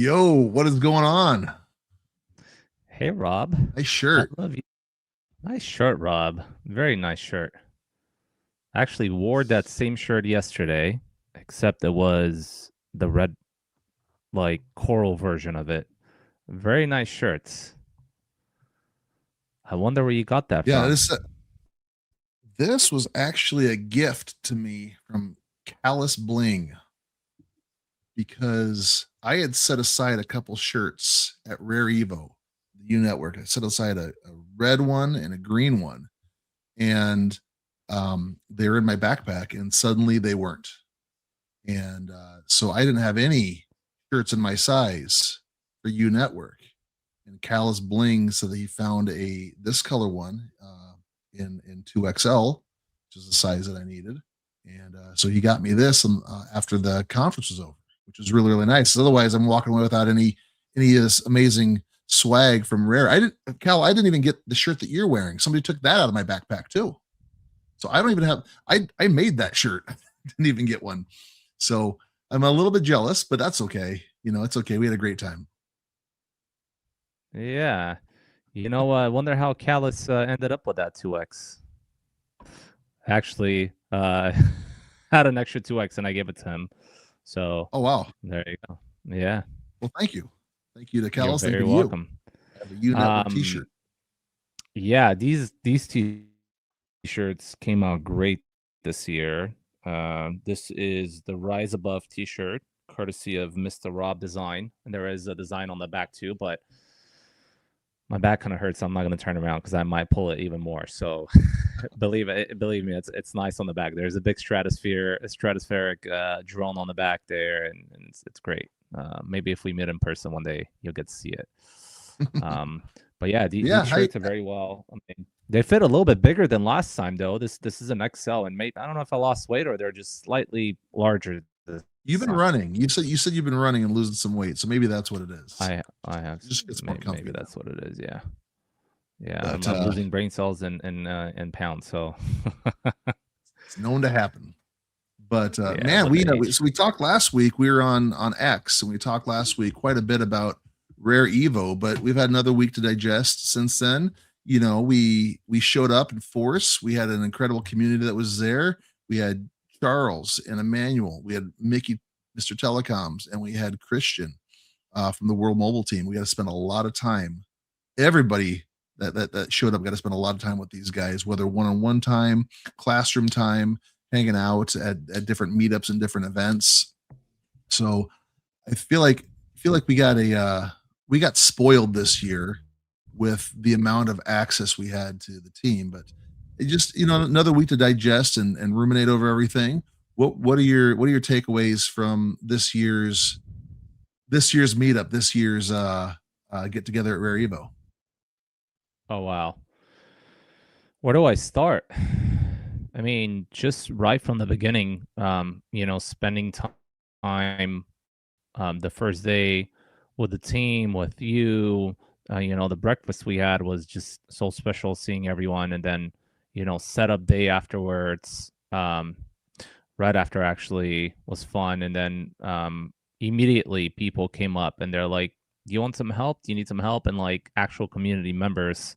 Yo, what is going on? Hey Rob, Nice I shirt. love you. Nice shirt, Rob. Very nice shirt. I actually wore that same shirt yesterday, except it was the red, like coral version of it. Very nice shirts. I wonder where you got that Yeah, from. this was actually a gift to me from Callus Bling because I had set aside a couple shirts at Rare Evo, the U Network. I set aside a red one and a green one, and they were in my backpack, and suddenly they weren't. And so I didn't have any shirts in my size for U Network. And Callus Bling said that he found a this color one in 2XL, which is the size that I needed. And so he got me this after the conference was over, which was really really nice. Otherwise, I'm walking away without any of this amazing swag from Rare. I didn't, Cal. I didn't even get the shirt that you're wearing. Somebody took that out of my backpack too. So I don't even have. I made that shirt. Didn't even get one. So I'm a little bit jealous, but that's okay. It's okay. We had a great time. Yeah. I wonder how Callus ended up with that 2X. Actually, had an extra 2X and I gave it to him. So Oh wow. there you go. Yeah, Well, thank you. Thank you to you're Callus. Thank you very to you. welcome. I have a U Network Um, T-shirt. yeah, these t-shirts came out great this year. This is the Rise Above t-shirt, courtesy of Mr. Rob Design, and there is a design on the back too. But my back kind of hurts, so I'm not going to turn around because I might pull it even more. So believe me, it's nice on the back. There's a big stratospheric drone on the back there, and it's great. Maybe if we meet in person one day, you'll get to see it. Um, but yeah, Yeah, these shirts are very well. I mean, they fit a little bit bigger than last time though. This is an XL, and maybe I don't know if I lost weight or they're just slightly larger this you've been time. running. You said you've been running and losing some weight, so maybe that's what it is. I have It just gets more maybe comfy that's now. what it is. Yeah, yeah. But I'm losing brain cells in pounds. So it's known to happen. But yeah, man, with the so age. we talked last week. We were on X, and we talked last week quite a bit about Rare Evo. But we've had another week to digest since then. We showed up in force. We had an incredible community that was there. We had Charles and Emmanuel. We had Mickey, Mr. Telecoms, and we had Christian from the World Mobile team. We got to spend a lot of time. Everybody that showed up got to spend a lot of time with these guys, whether one-on-one time, classroom time, hanging out at different meetups and different events. So I feel like we got spoiled this year with the amount of access we had to the team, but it just another week to digest and ruminate over everything. What are your takeaways from this year's meetup, this year's get together at Rare Evo? Oh wow. Where do I start? I mean, just right from the beginning, spending time the first day with the team, with you, the breakfast we had was just so special seeing everyone. And then, setup day afterwards, right after actually was fun. And then immediately people came up and they're like, "Do you want some help? Do you need some help?" And like actual community members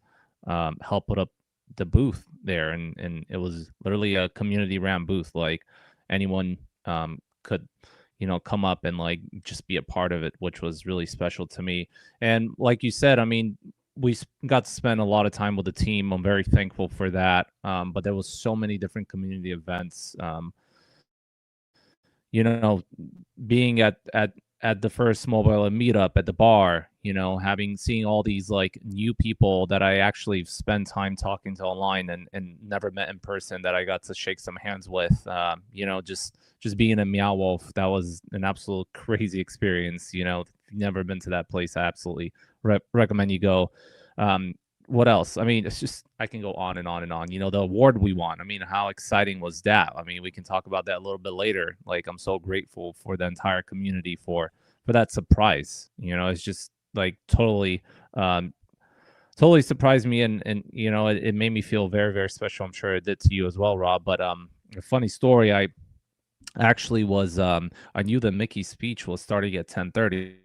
help put up the booth there. And it was literally a community ran booth. Like anyone could come up and like just be a part of it, which was really special to me. And like you said, I mean, got to spend a lot of time with the team. I'm very thankful for that. But there was so many different community events. You know, being at the first mobile meetup at the bar, having seeing all these like new people that I actually spent time talking to online and never met in person that I got to shake some hands with. Just being a Meow Wolf, that was an absolute crazy experience. If you've never been to that place, I absolutely recommend you go. Um, what else? I mean, it's just I can go on and on and on. The award we won. I mean, how exciting was that? I mean, we can talk about that a little bit later. Like, I'm so grateful for the entire community for that surprise. It's just like um, totally surprised me, and it made me feel very very special. I'm sure it did to you as well, Rob. But a funny story. I actually was I knew the Mickey speech was starting at 10:30.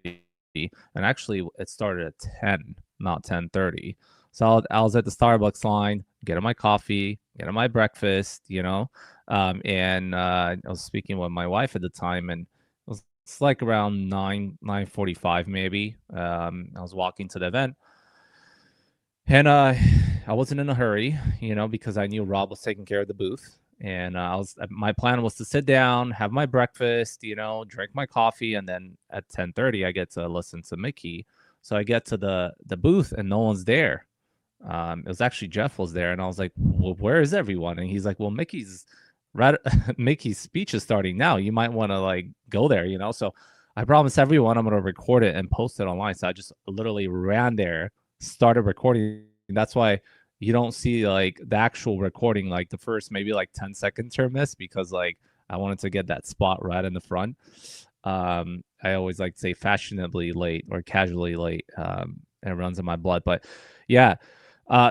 and actually it started at 10, not 10:30. So I was at the Starbucks line, getting my coffee, getting my breakfast, and I was speaking with my wife at the time, and it's like around 9:45 maybe. I was walking to the event, and I wasn't in a hurry, because I knew Rob was taking care of the booth. And my plan was to sit down, have my breakfast, drink my coffee, and then at 10:30 I get to listen to Mickey. So I get to the booth and no one's there. It was actually Jeff was there, and I was like, "Well, where is everyone?" And he's like, "Well, Mickey's right. Mickey's speech is starting now. You might want to like go there, So I promised everyone I'm gonna record it and post it online. So I just literally ran there, started recording. That's why you don't see like the actual recording, like the first maybe like 10 seconds or miss, because like I wanted to get that spot right in the front. I always like to say fashionably late or casually late. It runs in my blood. But yeah,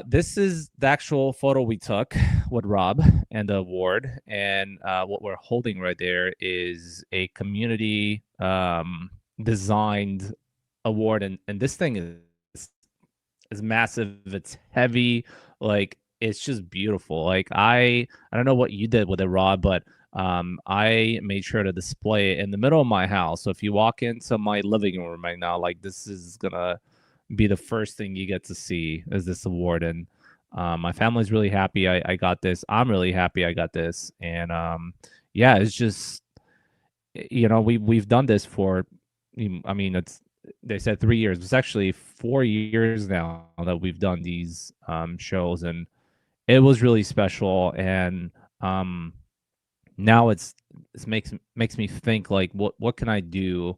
this is the actual photo we took with Rob and the award. And what we're holding right there is a community designed award. And this thing is massive. It's heavy. Like it's just beautiful. Like I don't know what you did with it, Rob, but I made sure to display it in the middle of my house. So if you walk into my living room right now, like this is gonna be the first thing you get to see is this award. And my family's really happy I got this. I'm really happy I got this. And yeah, it's just we've done this for I mean it's they said 3 years. It's actually 4 years now that we've done these shows, and it was really special. And now it makes me think like what can I do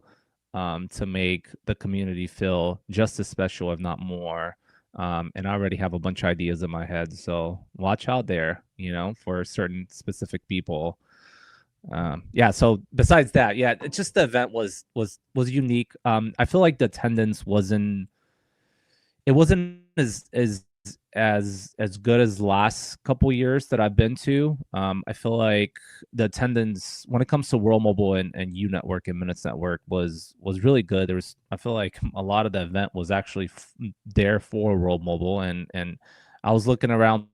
to make the community feel just as special, if not more. And I already have a bunch of ideas in my head, so watch out there, for certain specific people. Yeah, so besides that, yeah, it's just the event was unique. I feel like the attendance wasn't as good as last couple years that I've been to. I feel like the attendance when it comes to World Mobile and U Network and Minutes Network was really good. I feel like a lot of the event was actually there for World Mobile, and I was looking around.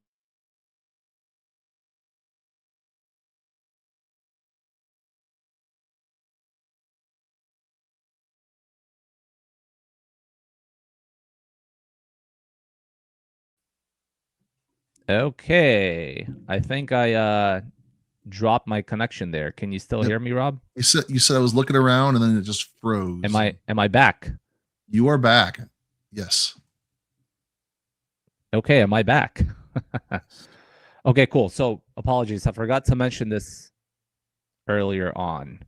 Okay, I think I dropped my connection there. Can you still Yep. hear me, Rob? You said I was looking around and then it just froze. Am I back? You are back. Yes. Okay, am I back? Okay, cool. So apologies, I forgot to mention this earlier on.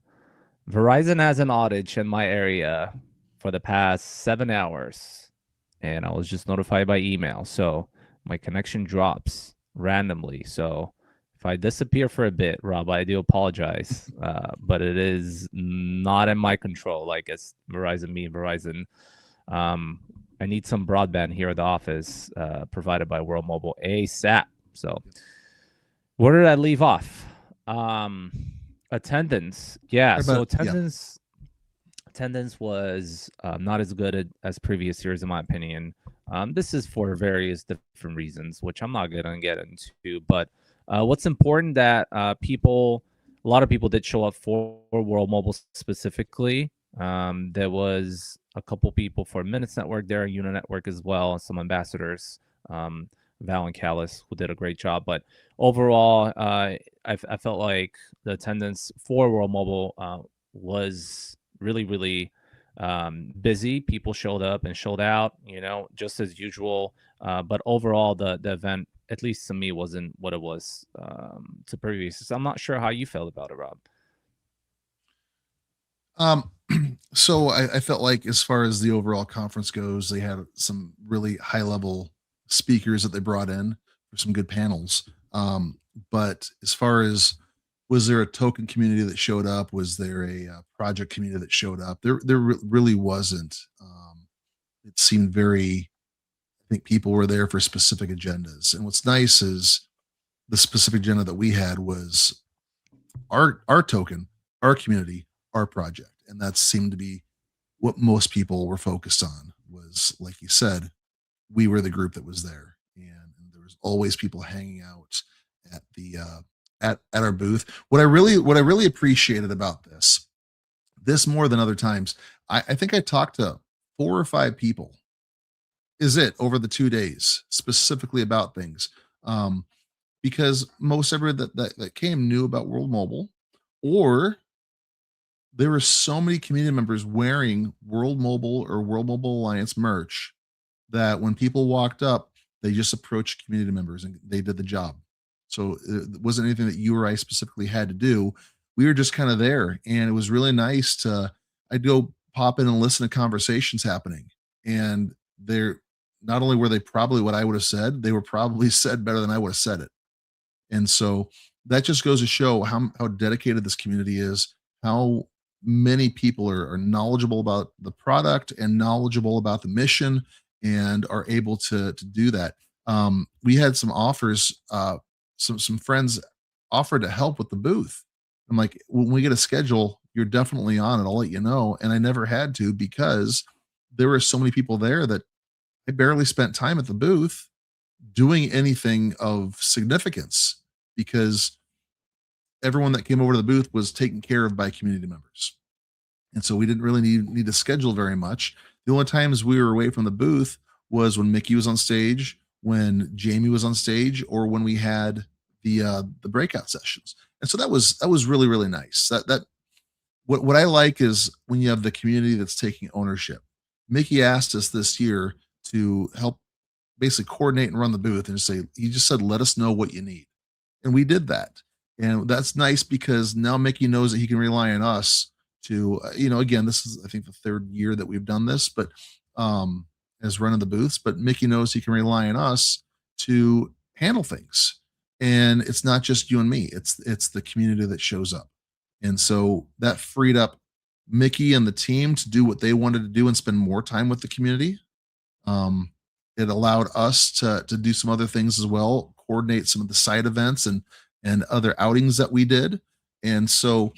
Verizon has an outage in my area for the past 7 hours, and I was just notified by email. So my connection drops randomly. So if I disappear for a bit, Rob, I do apologize, but it is not in my control. Like it's Verizon. I need some broadband here at the office, provided by World Mobile ASAP. So where did I leave off? Attendance. Yeah. So attendance was not as good as previous years, in my opinion. This is for various different reasons, which I'm not going to get into. But what's important that a lot of people did show up for World Mobile specifically. There was a couple people for Minutes Network there, Unit Network as well, and some ambassadors, Val and Callis, who did a great job. But overall, I felt like the attendance for World Mobile was really, really busy. People showed up and showed out, just as usual. But overall, the event, at least to me, wasn't what it was to previous. So I'm not sure how you felt about it, Rob. So I felt like as far as the overall conference goes, they had some really high level speakers that they brought in for some good panels. But as far as was there a token community that showed up? Was there a project community that showed up? Really wasn't. It seemed very. I think people were there for specific agendas, and what's nice is the specific agenda that we had was our token, our community, our project, and that seemed to be what most people were focused on was, like you said, we were the group that was there, and there was always people hanging out at the at our booth. What I really appreciated about this more than other times, I think I talked to 4 or 5 people, is it, over the 2 days, specifically about things. Um, because most everyone that came knew about World Mobile, or there were so many community members wearing World Mobile or World Mobile Alliance merch that when people walked up, they just approached community members and they did the job. So it wasn't anything that you or I specifically had to do. We were just kind of there, and it was really nice to. I'd go pop in and listen to conversations happening, and they're not only were they probably what I would have said, they were probably said better than I would have said it. And so that just goes to show how dedicated this community is, how many people are knowledgeable about the product and knowledgeable about the mission and are able to do that. We had some offers, some friends offered to help with the booth. I'm like, when we get a schedule, you're definitely on it. I'll let you know. And I never had to because there were so many people there that I barely spent time at the booth doing anything of significance because everyone that came over to the booth was taken care of by community members. And so we didn't really need to schedule very much. The only times we were away from the booth was when Mickey was on stage, when Jamie was on stage, or when we had the breakout sessions. And so that was really really nice. That what I like is when you have the community that's taking ownership. Mickey asked us this year to help basically coordinate and run the booth and just say, he just said, let us know what you need. And we did that. And that's nice because now Mickey knows that he can rely on us to, again, this is, I think, the third year that we've done this, but as running the booths, but Mickey knows he can rely on us to handle things. And it's not just you and me, it's the community that shows up. And so that freed up Mickey and the team to do what they wanted to do and spend more time with the community. Um, it allowed us to do some other things as well, coordinate some of the side events and other outings that we did. And so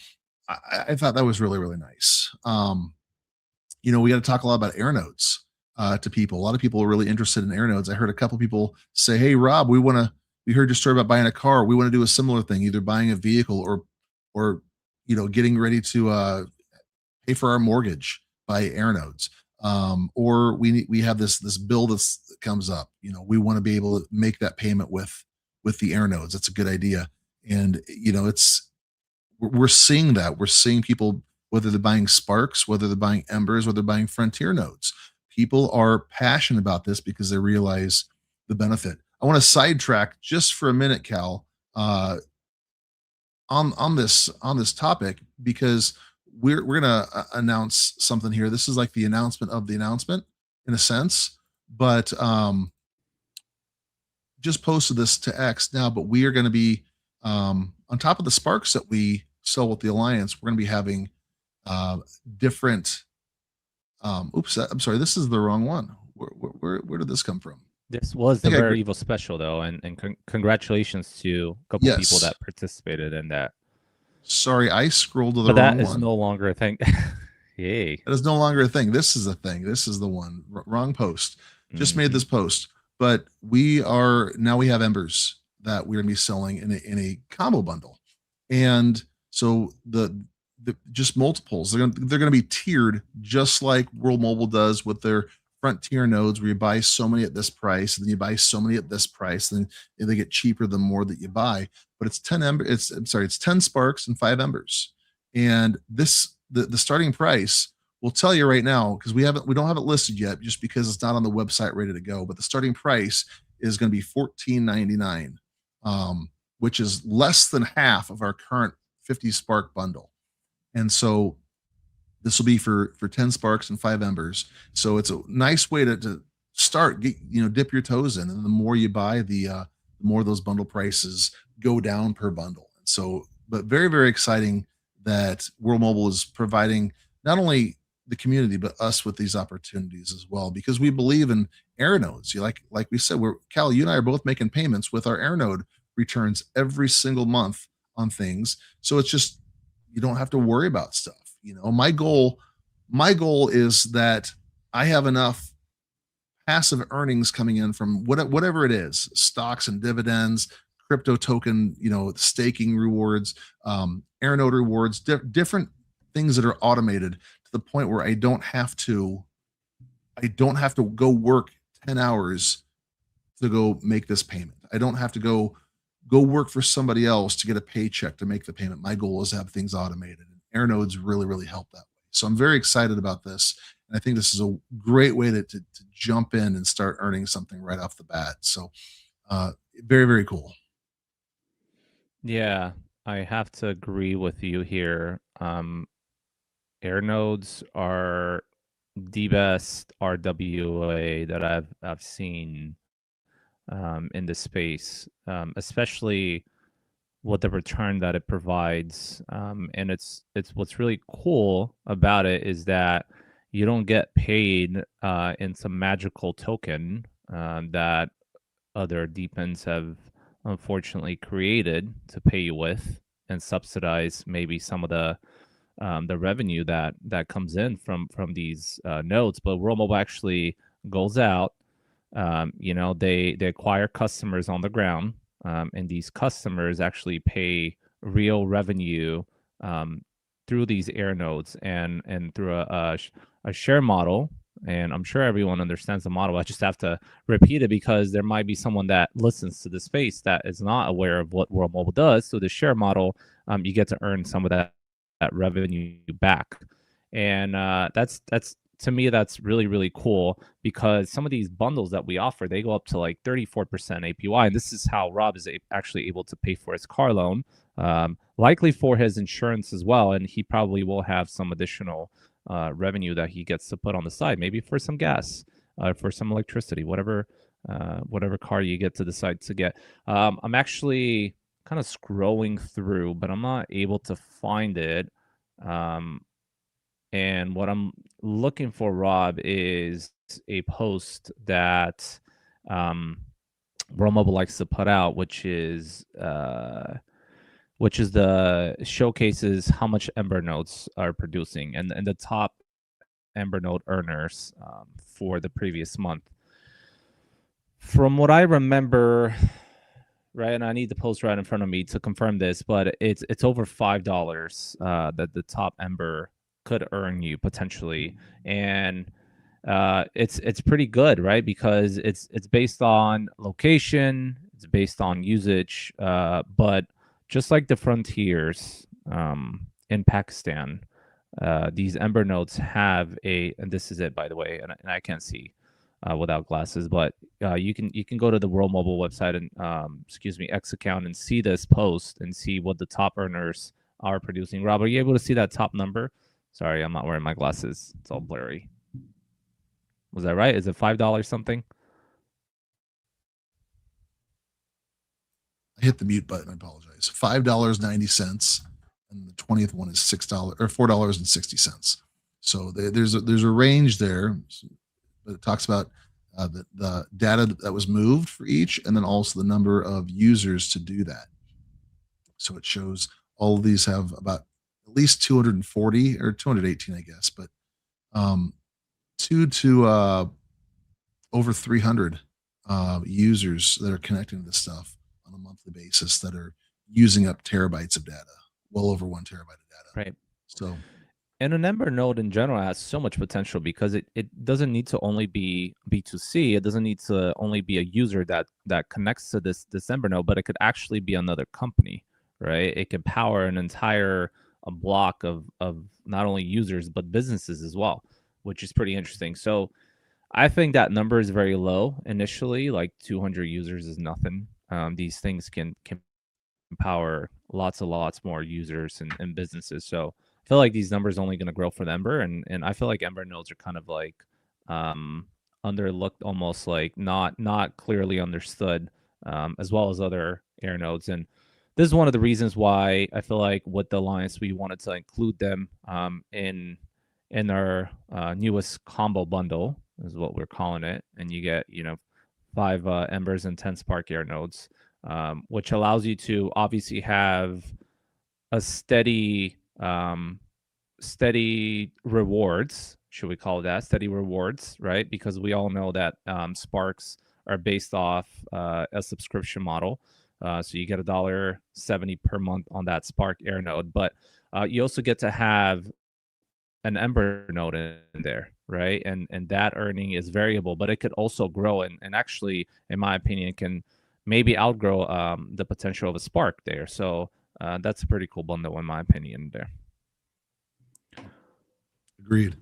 I thought that was really really nice. We got to talk a lot about air nodes to people. A lot of people are really interested in air nodes. I heard a couple people say, "Hey, Rob, we heard your story about buying a car. We want to do a similar thing, either buying a vehicle or getting ready to pay for our mortgage by air nodes. Or we have this bill that comes up. We want to be able to make that payment with the air nodes. That's a good idea. And we're seeing that. We're seeing people, whether they're buying Sparks, whether they're buying Embers, whether they're buying Frontier nodes. People are passionate about this because they realize the benefit. I want to sidetrack just for a minute, Cal, on this topic, because we're gonna announce something here. This is like the announcement of the announcement in a sense, but just posted this to X now. But we are going to be on top of the Sparks that we sell with the Alliance. We're going to be having different. Oops, I'm sorry. This is the wrong one. Where did this come from? This was the Okay, Very great. Evil special, though, and congratulations to a couple people Yes. that participated in that. Sorry, I scrolled to the But wrong that is one. no longer a thing. Yay. That is no longer a thing. This is a thing. This is the one. Wrong post. Just made Mhm. this post. But we have Embers that we're gonna be selling in a combo bundle. And so the just multiples. They're gonna be tiered just like World Mobile does with their Frontier nodes, where you buy so many at this price, and then you buy so many at this price, and then they get cheaper the more that you buy. But it's 10 ember, it's 10 sparks and 5 embers. And the starting price, we'll tell you right now, because we don't have it listed yet, just because it's not on the website ready to go. But the starting price is going to be $14.99, which is less than half of our current 50 spark bundle. And so this will be for 10 sparks and 5 embers. So it's a nice way to start, dip your toes in. And the more you buy, the more those bundle prices go down per bundle. And so, but very, very exciting that World Mobile is providing not only the community, but us with these opportunities as well, because we believe in air nodes. Like we said, Cal, you and I are both making payments with our air node returns every single month on things. So it's just, you don't have to worry about stuff. My goal my goal is that I have enough passive earnings coming in from whatever it is, stocks and dividends, crypto token, staking rewards, Aeronode rewards, different things that are automated to the point where I don't have to go work 10 hours to go make this payment. I don't have to go work for somebody else to get a paycheck to make the payment. My goal is to have things automated. And Airnodes really, really help that way. So I'm very excited about this. And I think this is a great way to jump in and start earning something right off the bat. So very, very cool. Yeah, I have to agree with you here. Air nodes are the best RWA that I've seen in the space, especially with the return that it provides. And it's what's really cool about it is that you don't get paid in some magical token that other DeepIns have unfortunately created to pay you with and subsidize maybe some of the revenue that comes in from these nodes. But World Mobile actually goes out. They acquire customers on the ground, and these customers actually pay real revenue through these air nodes and through a share model. And I'm sure everyone understands the model. I just have to repeat it because there might be someone that listens to the space that is not aware of what World Mobile does. So the share model, you get to earn some of that revenue back, and that's to me that's really really cool because some of these bundles that we offer they go up to like 34% APY, and this is how Rob is actually able to pay for his car loan, likely for his insurance as well, and he probably will have some additional revenue that he gets to put on the side, maybe for some gas, for some electricity, whatever car you get to decide to get. I'm actually kind of scrolling through, but I'm not able to find it. And what I'm looking for, Rob, is a post that World Mobile likes to put out, which is the showcases how much Ember nodes are producing and the top Ember node earners for the previous month. From what I remember, right, and I need the post right in front of me to confirm this, but it's over $5 that the top Ember could earn you potentially, and it's pretty good, right? Because it's based on location, it's based on usage, but just like the frontiers in Pakistan, these Ember nodes have and this is it, by the way, and I can't see without glasses, but you can go to the World Mobile website and X account and see this post and see what the top earners are producing. Rob, are you able to see that top number? Sorry, I'm not wearing my glasses. It's all blurry. Was that right? Is it $5 something? I hit the mute button. I apologize. $5.90, and the 20th one is $6 or $4.60. So there's a range there, but it talks about the data that was moved for each, and then also the number of users to do that. So it shows all of these have about at least 240 or 218, I guess, but two to over 300 users that are connecting to this stuff on a monthly basis that are using up terabytes of data, well over 1 terabyte of data. Right. So, and an Ember node in general has so much potential because it doesn't need to only be B2C. It doesn't need to only be a user that connects to this Ember node, but it could actually be another company, right? It could power an entire block of not only users but businesses as well, which is pretty interesting. So I think that number is very low initially. Like 200 users is nothing. These things can power lots more users and businesses. So I feel like these numbers are only going to grow for the Ember, and I feel like Ember nodes are kind of like underlooked, almost like not clearly understood, as well as other air nodes. And this is one of the reasons why I feel like with the alliance we wanted to include them in our newest combo bundle, is what we're calling it, and you get 5 Embers and 10 Spark air nodes, which allows you to obviously have a steady steady rewards, should we call that steady rewards, right? Because we all know that Sparks are based off a subscription model. So you get $1.70 per month on that Spark Air node, but you also get to have an Ember node in there, right? And that earning is variable, but it could also grow, and actually, in my opinion, can maybe outgrow the potential of a Spark there. So that's a pretty cool bundle, in my opinion. There. Agreed.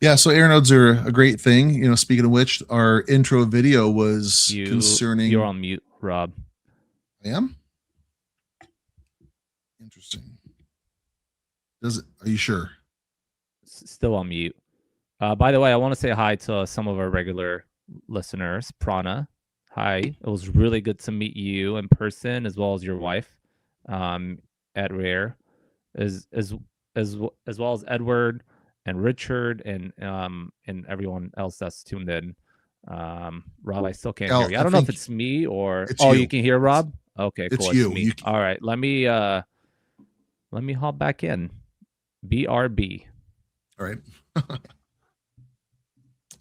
Yeah, so air nodes are a great thing. You know, speaking of which, our intro video was concerning. You're on mute, Rob. I am? Interesting. Does it? Are you sure? Still on mute. By the way, I want to say hi to some of our regular listeners. Prana, hi. It was really good to meet you in person, as well as your wife, at Rare, as well as Edward and Richard and everyone else that's tuned in. Rob, I still can't hear you. I don't know if it's me or you can hear Rob. Okay, cool. It's you. Me. All right, let me hop back in. BRB. All right.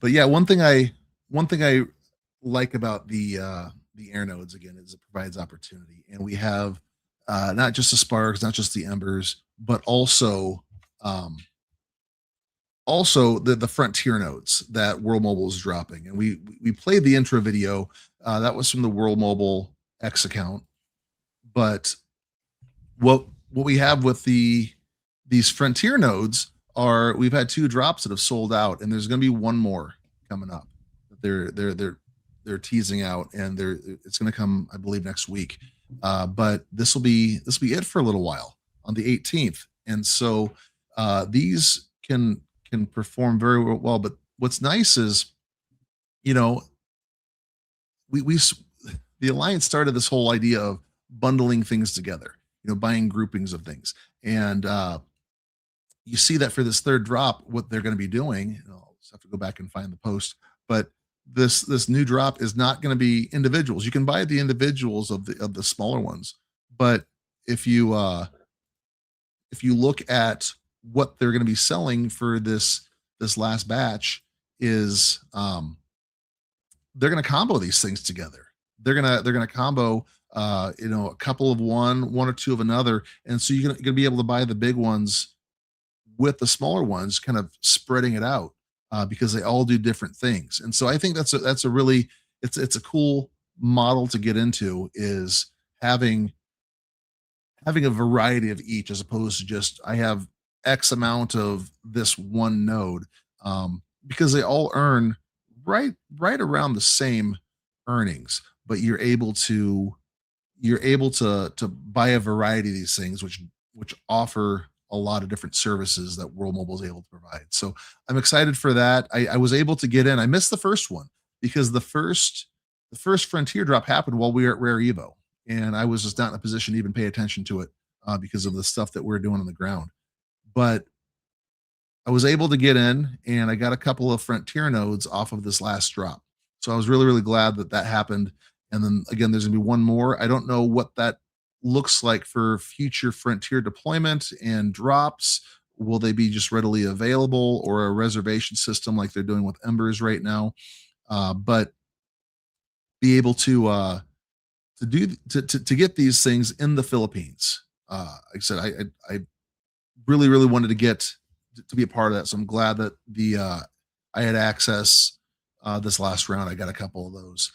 But yeah, one thing I like about the air nodes again is it provides opportunity, and we have not just the Sparks, not just the Embers, but also the Frontier nodes that World Mobile is dropping. And we played the intro video that was from the World Mobile X account. But what we have with these Frontier nodes are we've had 2 drops that have sold out, and there's going to be one more coming up. They're teasing out, and it's going to come, I believe, next week. But this will be it for a little while on the 18th, and so these can perform very well. But what's nice is, you know, we the Alliance started this whole idea of bundling things together, you know, buying groupings of things, and you see that for this 3rd drop, what they're going to be doing. I'll just have to go back and find the post, but this new drop is not going to be individuals. You can buy the individuals of the smaller ones, but if you look at what they're going to be selling for this last batch is they're going to combo these things together. They're going to combo you know, a couple of one or two of another, and so you're going to be able to buy the big ones with the smaller ones, kind of spreading it out because they all do different things. And so I think that's a really it's a cool model to get into, is having a variety of each, as opposed to just I have X amount of this one node, because they all earn right around the same earnings, but you're able to buy a variety of these things, which offer a lot of different services that World Mobile is able to provide. So I'm excited for that. I was able to get in. I missed the first one because the first Frontier drop happened while we were at Rare Evo, and I was just not in a position to even pay attention to it because of the stuff that we're doing on the ground. But I was able to get in, and I got a couple of Frontier nodes off of this last drop. So I was really, really glad that happened. And then again, there's gonna be one more. I don't know what that looks like for future Frontier deployment and drops. Will they be just readily available, or a reservation system like they're doing with Embers right now? But be able to get these things in the Philippines. Like I said, I really, really wanted to get to be a part of that. So I'm glad that I had access this last round. I got a couple of those,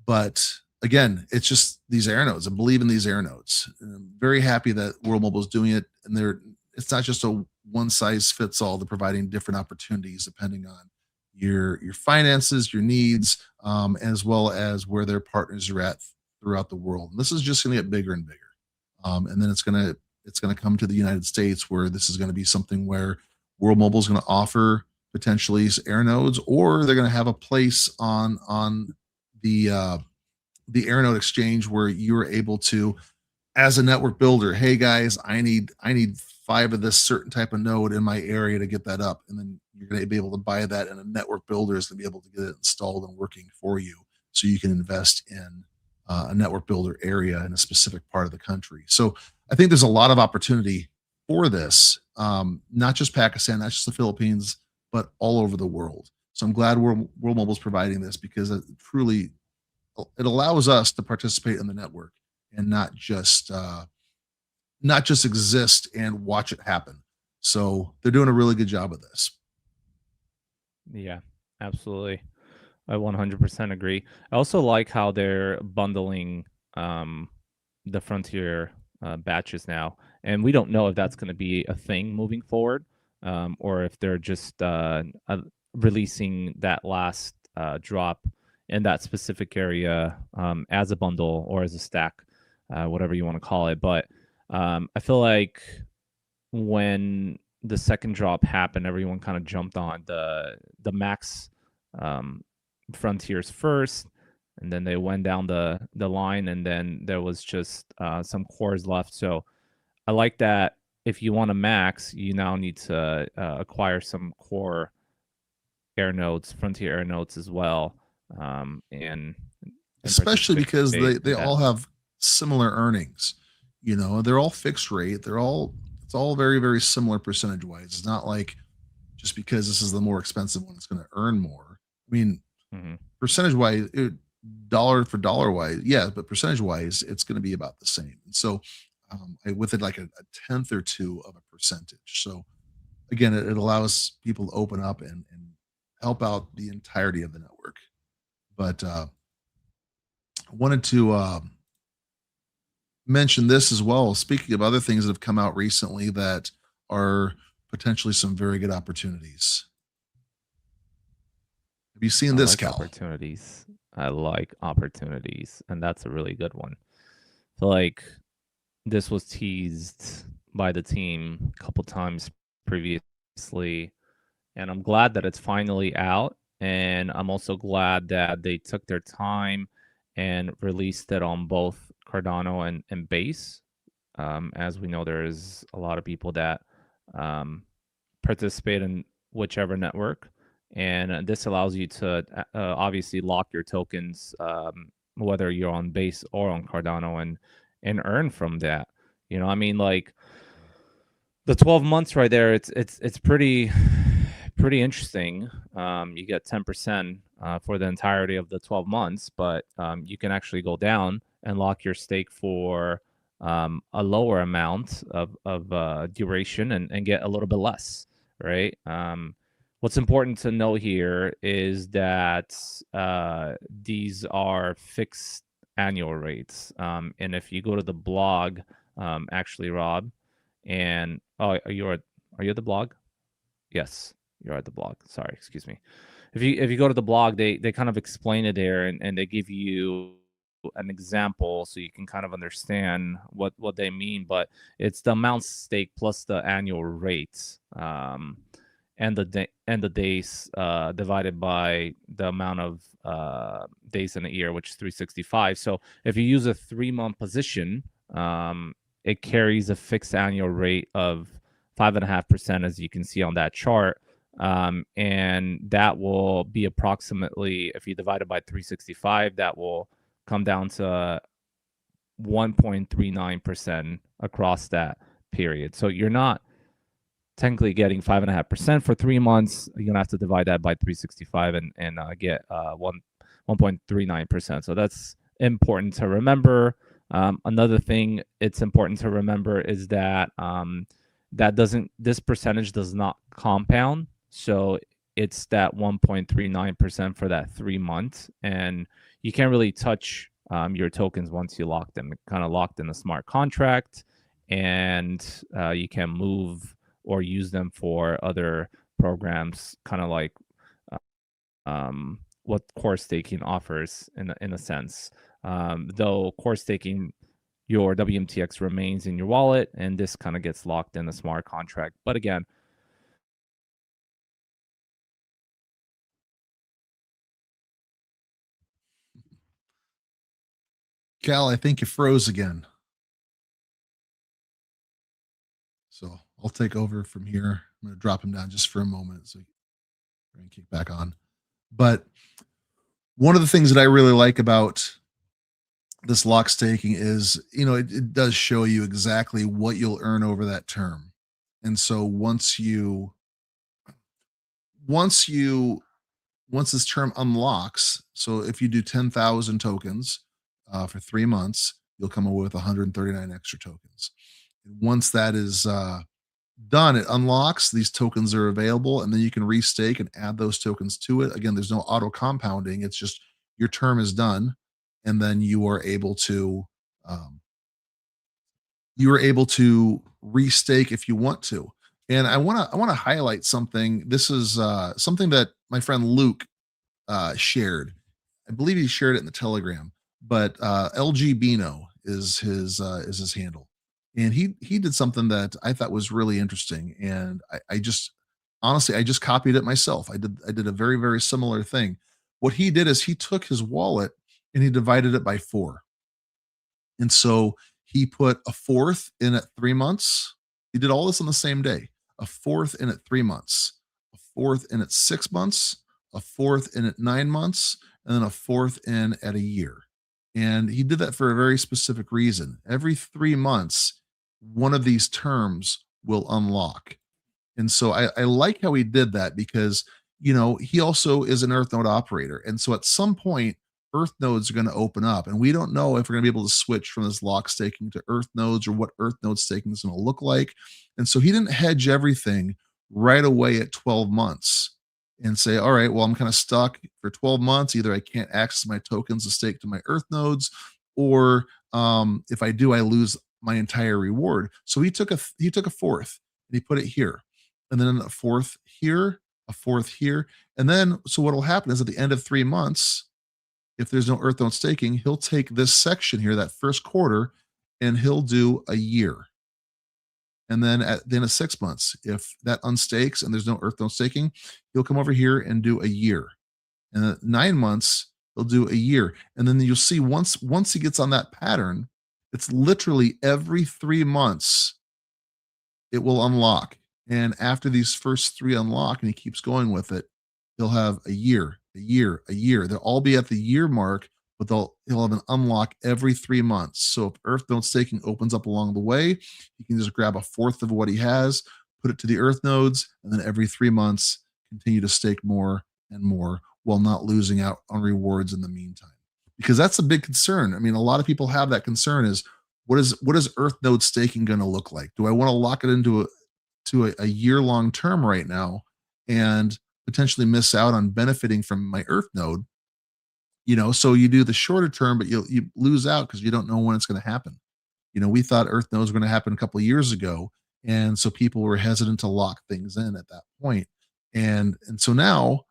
but again, it's just these air nodes. I believe in these air nodes. And I'm very happy that World Mobile is doing it, and it's not just a one size fits all. They're providing different opportunities depending on your finances, your needs, as well as where their partners are at throughout the world. And this is just going to get bigger and bigger, and then it's going to come to the United States, where this is going to be something where World Mobile is going to offer potentially air nodes, or they're going to have a place on the air node exchange where you're able to, as a network builder, hey guys, I need 5 of this certain type of node in my area to get that up, and then you're going to be able to buy that, and a network builder is going to be able to get it installed and working for you, so you can invest in a network builder area in a specific part of the country. So I think there's a lot of opportunity for this, not just Pakistan, not just the Philippines, but all over the world. So I'm glad World Mobile is providing this because it truly it allows us to participate in the network and not just exist and watch it happen. So they're doing a really good job of this. Yeah, absolutely. I 100% agree. I also like how they're bundling um, the Frontier batches now, and we don't know if that's going to be a thing moving forward, or if they're just releasing that last drop in that specific area as a bundle or as a stack, whatever you want to call it. But I feel like when the second drop happened, everyone kind of jumped on the max um, frontiers first, and then they went down the line, and then there was just some cores left. So I like that. If you want a max, you now need to acquire some core air nodes, frontier air nodes as well, and Especially because participate they in that. all have similar earnings. They're all fixed rate. It's all very, very similar percentage wise. It's not like just because this is the more expensive one, it's going to earn more. I mean, Mhm. percentage wise, dollar for dollar wise, yeah, but percentage wise, it's going to be about the same. And so, with it like a tenth or two of a percentage. So again, it allows people to open up and help out the entirety of the network. But I wanted to mention this as well. Speaking of other things that have come out recently that are potentially some very good opportunities. Have you seen I this, like Cal? opportunities. I like opportunities, and that's a really good one. So like this was teased by the team a couple times previously, and I'm glad that it's finally out. And I'm also glad that they took their time and released it on both Cardano and Base. As we know, there's a lot of people that um, participate in whichever network, and this allows you to obviously lock your tokens, whether you're on Base or on Cardano, and earn from that. I mean, like the 12 months right there, it's pretty interesting. You get 10% for the entirety of the 12 months, but you can actually go down and lock your stake for a lower amount of duration and get a little bit less, right? What's important to know here is that these are fixed annual rates. And if you go to the blog, actually, Rob, and are you at the blog? Yes, you're at the blog. Sorry, excuse me. If you go to the blog, they kind of explain it there, and they give you an example so you can kind of understand what they mean. But it's the amount stake plus the annual rate, and the days divided by the amount of days in a year, which is 365. So if you use a 3-month position, it carries a fixed annual rate of 5.5%, as you can see on that chart. And that will be approximately, if you divide it by 365, that will come down to 1.39% across that period. So you're not technically getting 5.5% for 3 months. You're gonna have to divide that by 365 and get 1.39%. So that's important to remember. Another thing it's important to remember is that this percentage does not compound. So it's that 1.39% for that 3 months, and you can't really touch your tokens once you lock them. Kind of locked in a smart contract, and you can move or use them for other programs, kind of like what core staking offers in a sense. Though core staking, your WMTX remains in your wallet, and this kind of gets locked in a smart contract. But again, Cal, I think you froze again. So I'll take over from here. I'm going to drop him down just for a moment so he can kick back on. But one of the things that I really like about this lock staking is, it does show you exactly what you'll earn over that term. And so once you once this term unlocks, so if you do 10,000 tokens for 3 months, you'll come away with 139 extra tokens. And once that is done, it unlocks. These tokens are available, and then you can restake and add those tokens to it. Again, there's no auto compounding. It's just your term is done, and then um, you are able to restake if you want to. And I want to highlight something. This is something that my friend Luke shared. I believe he shared it in the Telegram, but LG Bino is his handle, and he did something that I thought was really interesting, and I just honestly I just copied it myself. I did a very similar thing. What he did is he took his wallet and he divided it by four, and so he put a fourth in at 3 months. He did all this on the same day. A fourth in at 3 months, a fourth in at 6 months, a fourth in at 9 months, and then a fourth in at a year. And he did that for a very specific reason. Every 3 months, one of these terms will unlock. And so I like how he did that because, he also is an Earth node operator. And so at some point, Earth nodes are going to open up. And we don't know if we're going to be able to switch from this lock staking to Earth nodes or what Earth node staking is going to look like. And so he didn't hedge everything right away at 12 months and say, all right, well, I'm kind of stuck for 12 months. Either I can't access my tokens to stake to my Earth nodes, or if I do, I lose my entire reward. So he took a fourth and he put it here, and then a fourth here, a fourth here, and then so what will happen is at the end of 3 months, if there's no Earth node staking, he'll take this section here, that first quarter, and he'll do a year. And then at the end of 6 months, if that unstakes and there's no Earth node staking, he'll come over here and do a year. And at 9 months, he'll do a year. And then you'll see once he gets on that pattern, it's literally every 3 months it will unlock. And after these first three unlock and he keeps going with it, he'll have a year, a year, a year. They'll all be at the year mark, but he'll have an unlock every 3 months. So if Earth node staking opens up along the way, he can just grab a fourth of what he has, put it to the Earth nodes, and then every 3 months continue to stake more and more while not losing out on rewards in the meantime. Because that's a big concern. I mean, a lot of people have that concern: is what is Earth node staking going to look like? Do I want to lock it into a year-long term right now and potentially miss out on benefiting from my Earth node? So you do the shorter term, but you lose out because you don't know when it's going to happen. We thought Earth nodes were going to happen a couple of years ago, and so people were hesitant to lock things in at that point. And so now,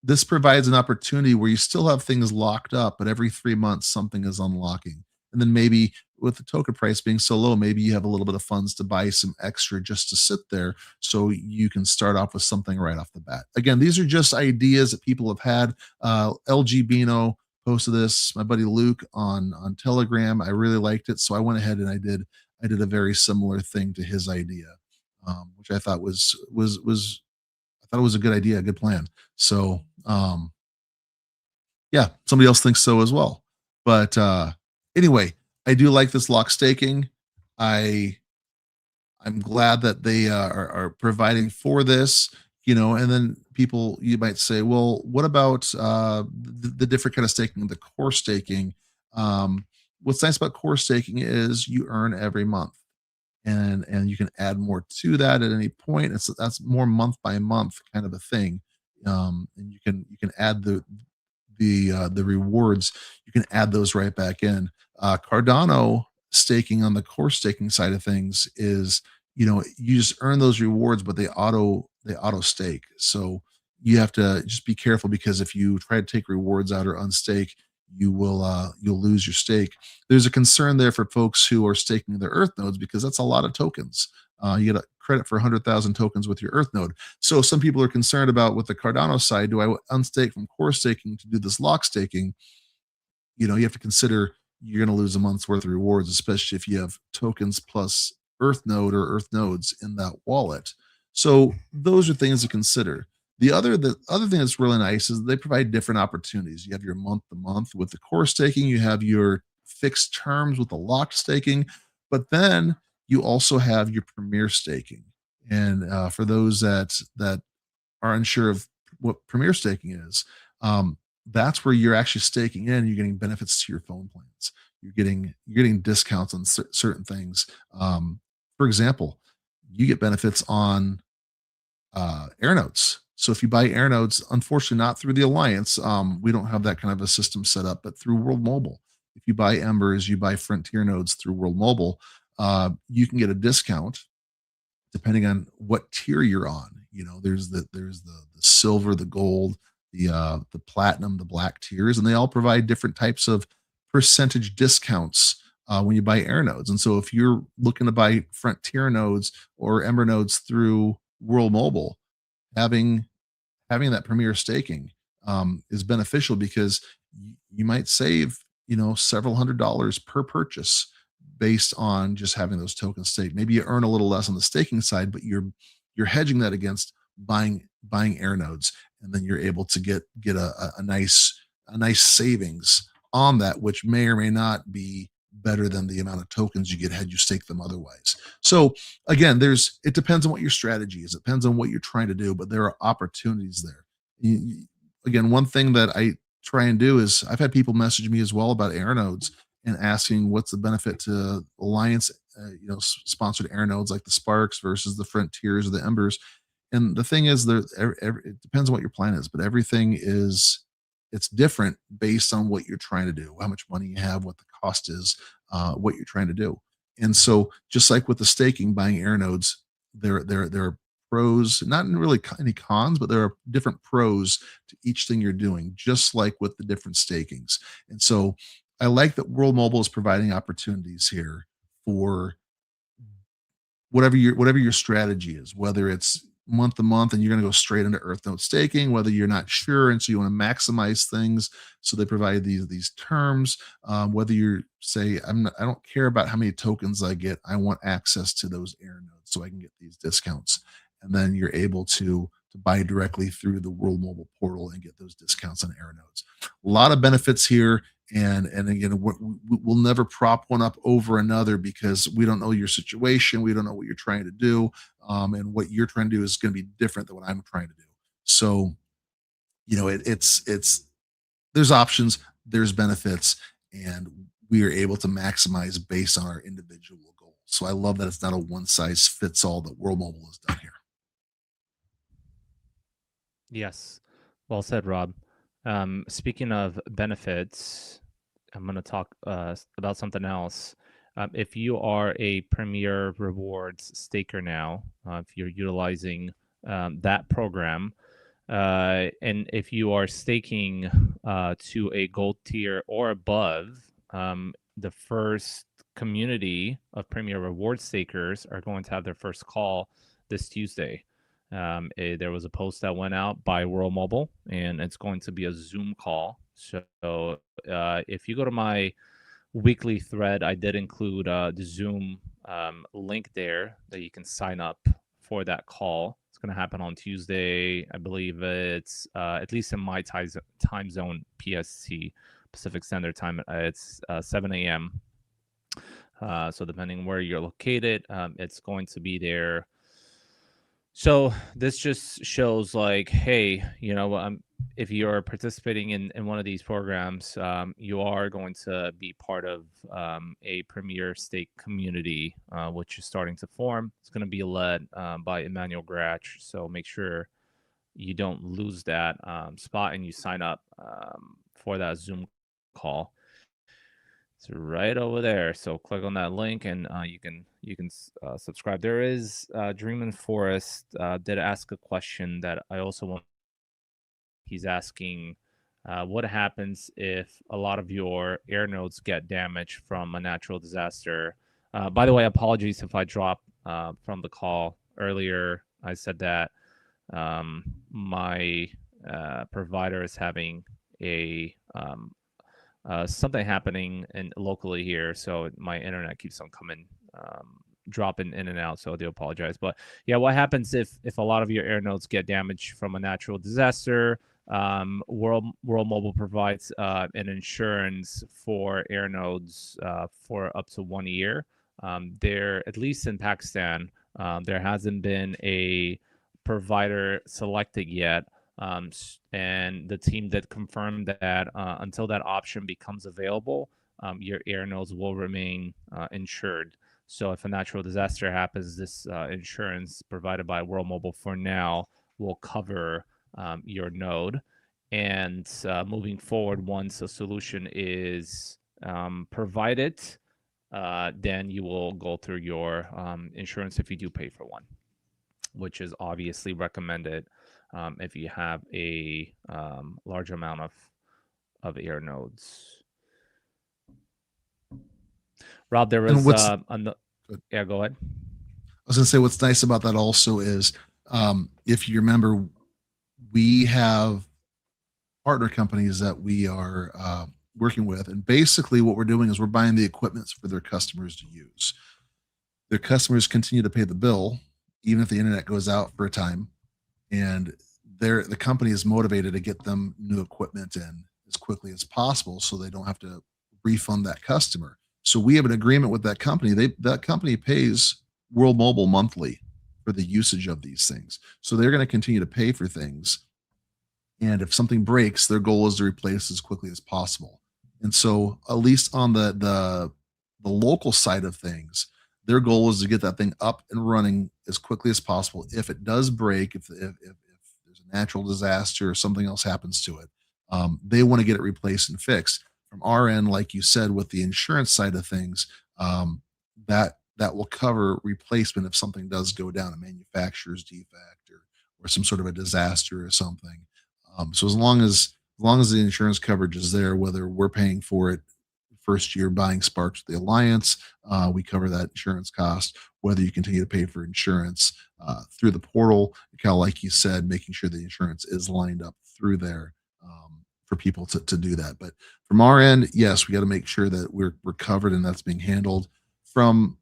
this provides an opportunity where you still have things locked up, but every 3 months something is unlocking. And then maybe with the token price being so low, maybe you have a little bit of funds to buy some extra just to sit there, so you can start off with something right off the bat. Again, these are just ideas that people have had. LG Bino posted this, my buddy Luke, on Telegram. I really liked it, so I went ahead and I did a very similar thing to his idea, which I thought was I thought it was a good idea, a good plan. So yeah, somebody else thinks so as well. But anyway, I do like this lock staking. I I'm glad that they are providing for this. And then people, you might say, well, what about the different kind of staking, the core staking? What's nice about core staking is you earn every month, and you can add more to that at any point. That's more month by month kind of a thing. And you can add the rewards. You can add those right back in. Cardano staking on the core staking side of things is, you just earn those rewards, but they auto stake. So you have to just be careful, because if you try to take rewards out or unstake, you'll lose your stake. There's a concern there for folks who are staking their Earth nodes, because that's a lot of tokens. You get a credit for 100,000 tokens with your Earth node. So some people are concerned about, with the Cardano side, do I unstake from core staking to do this lock staking? You have to consider you're going to lose a month's worth of rewards, especially if you have tokens plus Earth node or Earth nodes in that wallet. So those are things to consider. The other thing that's really nice is they provide different opportunities. You have your month to month with the core staking, you have your fixed terms with the locked staking, but then you also have your premier staking. And for those that are unsure of what premier staking is, that's where you're actually staking in. You're getting benefits to your phone plans. You're getting discounts on certain things. For example, you get benefits on AirNodes. So if you buy AirNodes, unfortunately not through the Alliance, we don't have that kind of a system set up, but through World Mobile. If you buy Embers, you buy Frontier nodes through World Mobile, you can get a discount depending on what tier you're on. There's the silver, the gold, the platinum, the black tiers, and they all provide different types of percentage discounts when you buy Air nodes. And so if you're looking to buy Frontier nodes or Ember nodes through World Mobile, having having that premier staking is beneficial because you might save several $100s per purchase based on just having those tokens staked. Maybe you earn a little less on the staking side, but you're hedging that against buying air nodes, and then you're able to get a nice savings on that, which may or may not be better than the amount of tokens you get had you stake them otherwise. So again, it depends on what your strategy is. It depends on what you're trying to do, but there are opportunities there. Again, one thing that I try and do is I've had people message me as well about air nodes and asking what's the benefit to Alliance, sponsored air nodes like the Sparks versus the Frontiers or the Embers. And the thing is, it depends on what your plan is, but everything it's different based on what you're trying to do, how much money you have, what the cost is, what you're trying to do. And so, just like with the staking, buying air nodes, there are pros, not really any cons, but there are different pros to each thing you're doing, just like with the different stakings. And so, I like that World Mobile is providing opportunities here for whatever your strategy is, whether it's month to month and you're going to go straight into Earth Node staking, whether you're not sure and so you want to maximize things, so they provide these terms. Whether you say I don't care about how many tokens I get, I want access to those air nodes so I can get these discounts, and then you're able to buy directly through the World Mobile portal and get those discounts on air nodes. A lot of benefits here, and again, we'll never prop one up over another because we don't know your situation, we don't know what you're trying to do, and what you're trying to do is going to be different than what I'm trying to do. So it's there's options, there's benefits, and we are able to maximize based on our individual goals. So I love that it's not a one size fits all that World Mobile has done here. Yes. Well said, Rob. Speaking of benefits, I'm going to talk about something else. If you are a Premier Rewards staker now, if you're utilizing that program, and if you are staking to a gold tier or above, the first community of Premier Rewards stakers are going to have their first call this Tuesday. There was a post that went out by World Mobile, and it's going to be a Zoom call. So if you go to my weekly thread, I did include the Zoom link there that you can sign up for that call. It's going to happen on Tuesday. I believe it's at least in my time zone, PST, Pacific Standard Time. It's 7 a.m. So depending where you're located, it's going to be there. So this just shows like, hey, if you're participating in one of these programs, you are going to be part of a Premier Stake community, which is starting to form. It's going to be led by Emmanuel Gratch. So make sure you don't lose that spot and you sign up for that Zoom call. It's right over there. So click on that link and you can subscribe. There is Dream Forest did ask a question that I also want. He's asking, what happens if a lot of your air nodes get damaged from a natural disaster? By the way, apologies if I dropped from the call earlier. I said that my provider is having a something happening locally here, so my internet keeps on coming dropping in and out, so I do apologize. But yeah, what happens if a lot of your air nodes get damaged from a natural disaster? World Mobile provides an insurance for air nodes for up to 1 year. there, at least in Pakistan, there hasn't been a provider selected yet. And the team that confirmed that until that option becomes available, your air nodes will remain insured. So if a natural disaster happens, this insurance provided by World Mobile for now will cover your node. And moving forward, once a solution is provided, then you will go through your insurance if you do pay for one, which is obviously recommended if you have a large amount of air nodes. Rob, there And was what's yeah, go ahead. I was going to say what's nice about that also is, if you remember, we have partner companies that we are working with, and basically what we're doing is we're buying the equipment for their customers to use. Their customers continue to pay the bill even if the internet goes out for a time, and the company is motivated to get them new equipment in as quickly as possible so they don't have to refund that customer. So we have an agreement with that company. That company pays World Mobile monthly for the usage of these things. So they're going to continue to pay for things. And if something breaks, their goal is to replace as quickly as possible. And so, at least on the local side of things, their goal is to get that thing up and running as quickly as possible. If it does break, if there's a natural disaster or something else happens to it, they want to get it replaced and fixed. From our end, like you said, with the insurance side of things, that will cover replacement if something does go down, a manufacturer's defect or some sort of a disaster or something. So as long as the insurance coverage is there, whether we're paying for it first year buying Sparks with the Alliance, we cover that insurance cost. Whether you continue to pay for insurance through the portal, kind of like you said, making sure the insurance is lined up through there for people to do that. But from our end, yes, we got to make sure that we're covered and that's being handled from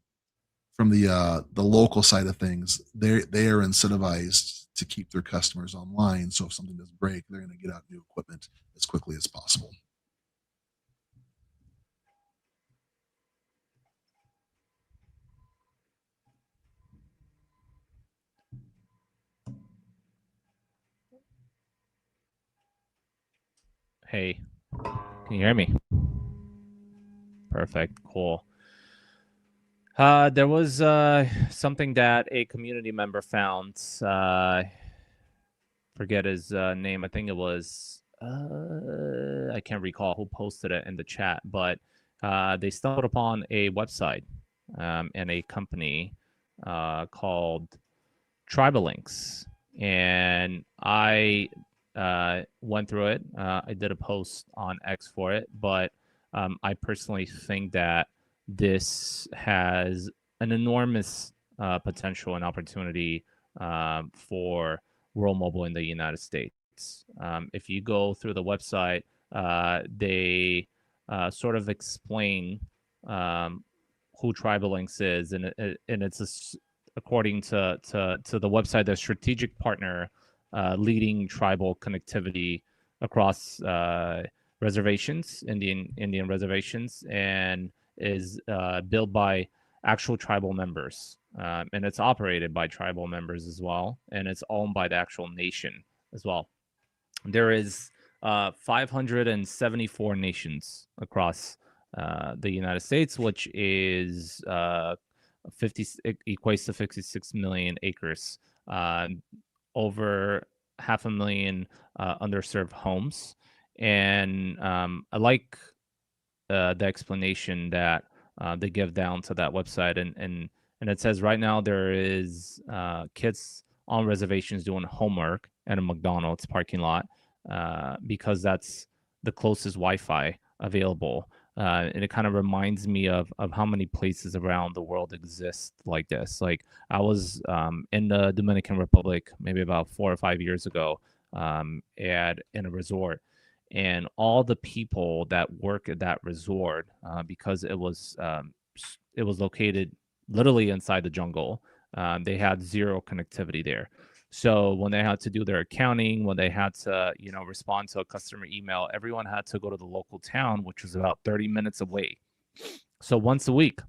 the local side of things. They are incentivized to keep their customers online. So if something does break, they're going to get out new equipment as quickly as possible. Hey, can you hear me? Perfect. Cool. There was something that a community member found. Forget his name. I think it was I can't recall who posted it in the chat, but they stumbled upon a website and a company called Tribalinks, and I went through it. I did a post on X for it, but I personally think that this has an enormous potential and opportunity for World Mobile in the United States. If you go through the website, they sort of explain who Tribalinks is, and it's according to the website, the strategic partner leading tribal connectivity across reservations, Indian reservations, and is built by actual tribal members, and it's operated by tribal members as well, and it's owned by the actual nation as well. There is 574 nations across the United States, which is 50 equates to 56 million acres, over 500,000 underserved homes, and I like the explanation that they give down to that website, and it says right now there is kids on reservations doing homework at a McDonald's parking lot because that's the closest Wi-Fi available. And it kind of reminds me of how many places around the world exist like this. Like I was in the Dominican Republic maybe about 4 or 5 years ago in a resort, and all the people that work at that resort, because it was located literally inside the jungle, they had zero connectivity there. So when they had to do their accounting, when they had to, respond to a customer email, everyone had to go to the local town, which was about 30 minutes away. So once a week,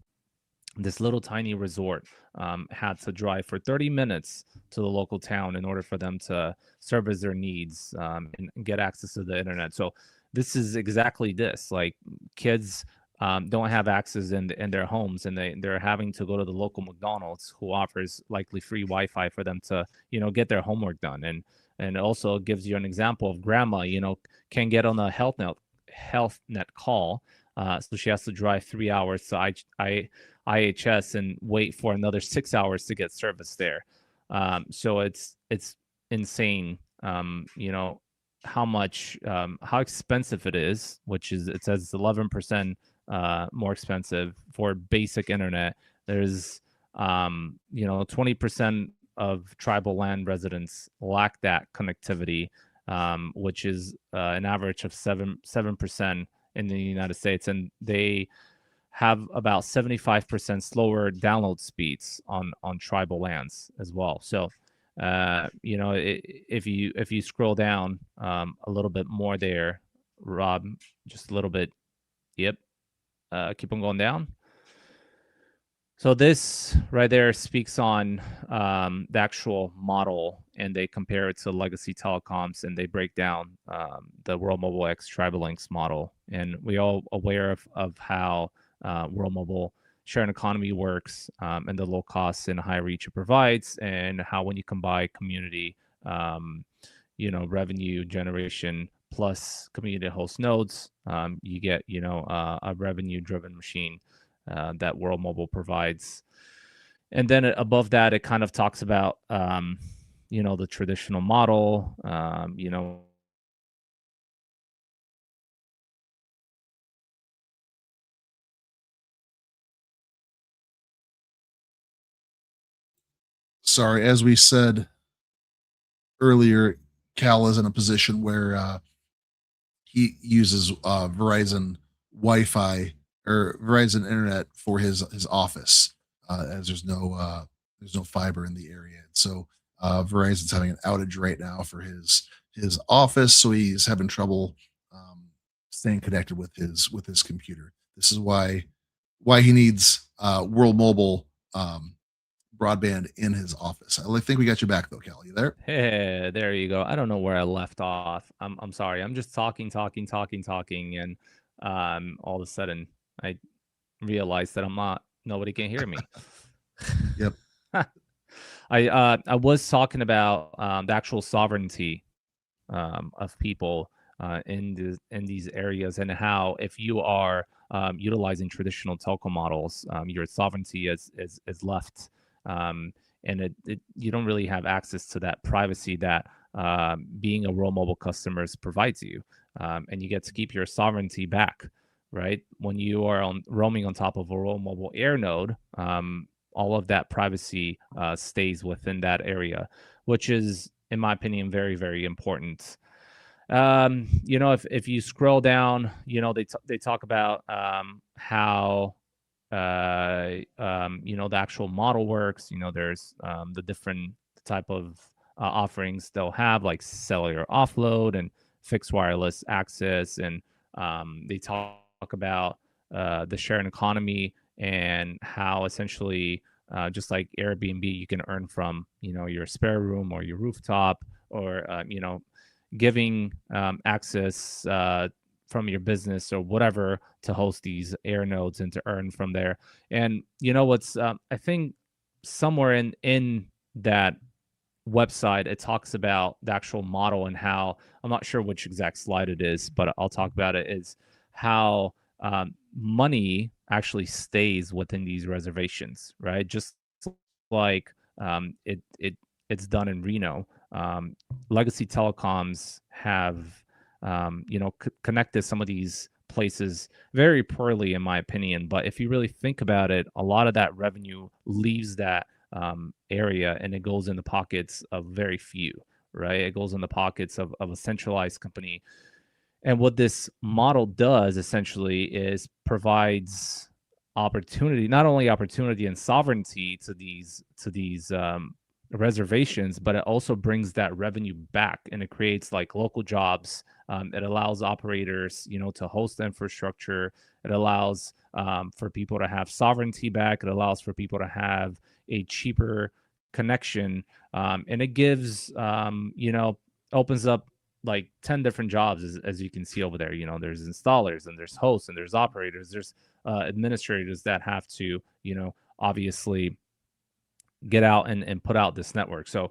this little tiny resort had to drive for 30 minutes to the local town in order for them to service their needs and get access to the internet. So this is exactly this. Like kids don't have access in their homes, and they're having to go to the local McDonald's, who offers likely free Wi-Fi for them to get their homework done. And it also gives you an example of grandma, can get on a health net call. So she has to drive 3 hours to IHS and wait for another 6 hours to get service there. So it's insane. How expensive it is, which is, it says, 11% more expensive for basic internet. There's 20% of tribal land residents lack that connectivity, which is an average of 7% in the United States, and they have about 75% slower download speeds on tribal lands as well. So, if you scroll down a little bit more there, Rob, just a little bit. Yep. Keep on going down. So this right there speaks on the actual model, and they compare it to legacy telecoms, and they break down the World Mobile X TribalLinks model. And we all aware of how World Mobile sharing economy works, and the low costs and high reach it provides, and how when you combine community, revenue generation plus community host nodes, you get a revenue driven machine that World Mobile provides. And then above that, it kind of talks about, the traditional model, Sorry, as we said earlier, Cal is in a position where he uses Verizon Wi-Fi or Verizon Internet for his office, as there's no fiber in the area. So Verizon's having an outage right now for his office, so he's having trouble staying connected with his computer. This is why he needs World Mobile broadband in his office. I think we got you back though, Cal. You there? Hey, there you go. I don't know where I left off. I'm sorry. I'm just talking, and all of a sudden I realized that nobody can hear me. Yep. I was talking about the actual sovereignty of people in these areas, and how if you are utilizing traditional telco models, your sovereignty is left, and you don't really have access to that privacy that being a World Mobile customers provides you, and you get to keep your sovereignty back. Right when you are roaming on top of a World Mobile air node, all of that privacy stays within that area, which is, in my opinion, very, very important. If you scroll down, they talk about how the actual model works. There's the different type of offerings they'll have, like cellular offload and fixed wireless access, and they talk about the sharing economy, and how essentially, just like Airbnb, you can earn from your spare room or your rooftop, or giving access from your business or whatever to host these air nodes and to earn from there. And what's I think somewhere in that website, it talks about the actual model, and how, I'm not sure which exact slide it is, but I'll talk about it, is how money actually stays within these reservations, right? Just like it's done in Reno. Legacy telecoms have connected some of these places very poorly, in my opinion. But if you really think about it, a lot of that revenue leaves that area, and it goes in the pockets of very few, right? It goes in the pockets of a centralized company. And what this model does essentially is provides opportunity, not only opportunity and sovereignty to these reservations, but it also brings that revenue back, and it creates like local jobs It allows operators, to host the infrastructure. It allows for people to have sovereignty back. It allows for people to have a cheaper connection, and it gives, opens up like 10 different jobs, as you can see over there. There's installers, and there's hosts, and there's operators, there's administrators that have to, obviously get out and put out this network. So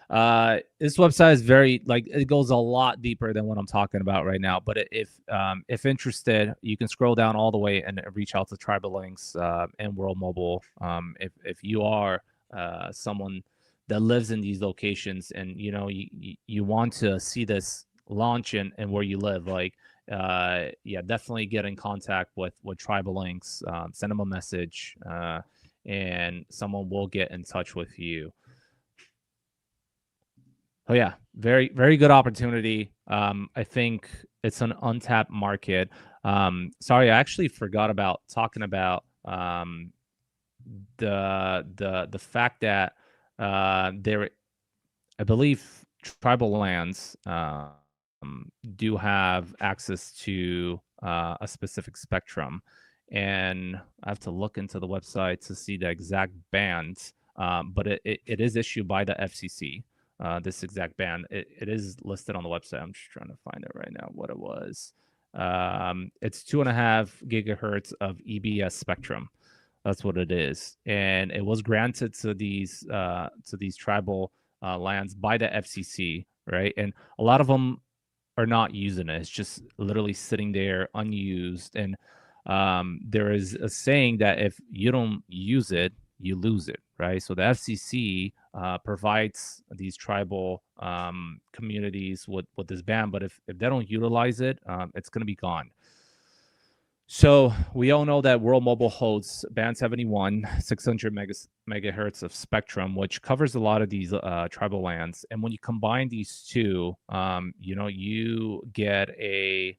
this website is very, like, it goes a lot deeper than what I'm talking about right now. But if interested, you can scroll down all the way and reach out to Tribal Links and World Mobile. If you are someone that lives in these locations, and you want to see this launch and where you live, like, yeah, definitely get in contact with Tribal Links. Send them a message, and someone will get in touch with you. Oh yeah, very, very good opportunity. I think it's an untapped market. Sorry, I actually forgot about talking about the fact that there, I believe, tribal lands do have access to a specific spectrum, and I have to look into the website to see the exact band. But it is issued by the FCC. This exact band, it is listed on the website. I'm just trying to find it right now, what it was. It's 2.5 gigahertz of EBS spectrum. That's what it is, and it was granted to these tribal lands by the FCC, right? And a lot of them are not using it. It's just literally sitting there unused. And there is a saying that if you don't use it, you lose it, right? So the FCC provides these tribal communities with this band, but if they don't utilize it, it's going to be gone. So we all know that World Mobile holds band 71, 600 megahertz of spectrum, which covers a lot of these tribal lands. And when you combine these two, you get a